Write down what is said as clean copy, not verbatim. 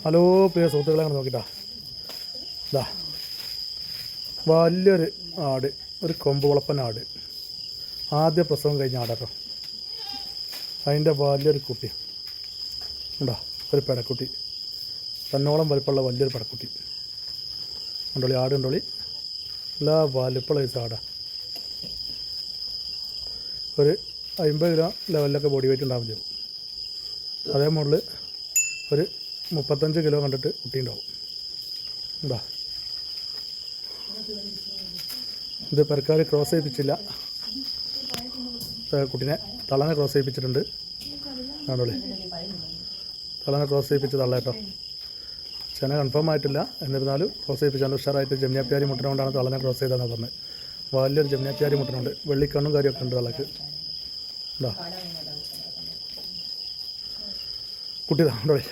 Hello പ്രിയ സുഹൃത്തുക്കളെ, അങ്ങനെ നോക്കിട്ടാ ഇതാ വലിയൊരു ആട്, ഒരു കൊമ്പ് വളപ്പൻ ആട്. ആദ്യ പ്രസവം കഴിഞ്ഞ ആടാട്ടോ. അതിൻ്റെ വലിയൊരു കുട്ടി ഉണ്ടാ, ഒരു പെടക്കുട്ടി, തന്നോളം വലിപ്പമുള്ള വലിയൊരു പെടക്കുട്ടി ഉണ്ടോളി. ആട് ഉണ്ടോളി, എല്ലാ വലിപ്പമുള്ള ഈ ആടാ. ഒരു 50 കിലോ ലെവലിലൊക്കെ ബോഡി വെയിറ്റ് ഉണ്ടാവും ചെയ്യും. അതേ മുകളിൽ ഒരു 35 കിലോ കണ്ടിട്ട് കുട്ടി ഉണ്ടാവും. എന്താ ഇത് പെരക്കാർ ക്രോസ് ചെയ്യിപ്പിച്ചില്ല, കുട്ടീനെ തള്ളനെ ക്രോസ് ചെയ്യിപ്പിച്ചിട്ടുണ്ട്. ആണോളി, തള്ളനെ ക്രോസ് ചെയ്യിപ്പിച്ച് തള്ള കേട്ടോ. ചെന കൺഫേം ആയിട്ടില്ല, എന്നിരുന്നാലും ക്രോസ് ചെയ്യിപ്പിച്ചാൽ ഉഷാറായിട്ട് ജമുനാപ്യാരി മുട്ടന കൊണ്ടാണ് തള്ളനെ ക്രോസ് ചെയ്തതെന്നാണ് പറഞ്ഞത്. വലിയൊരു ജമുനാപ്യാരി മുട്ടനുണ്ട്, വെള്ളിക്കണ്ണും കാര്യമൊക്കെ ഉണ്ട് തള്ളക്ക്. എന്താ കുട്ടി താണ്ടോളി.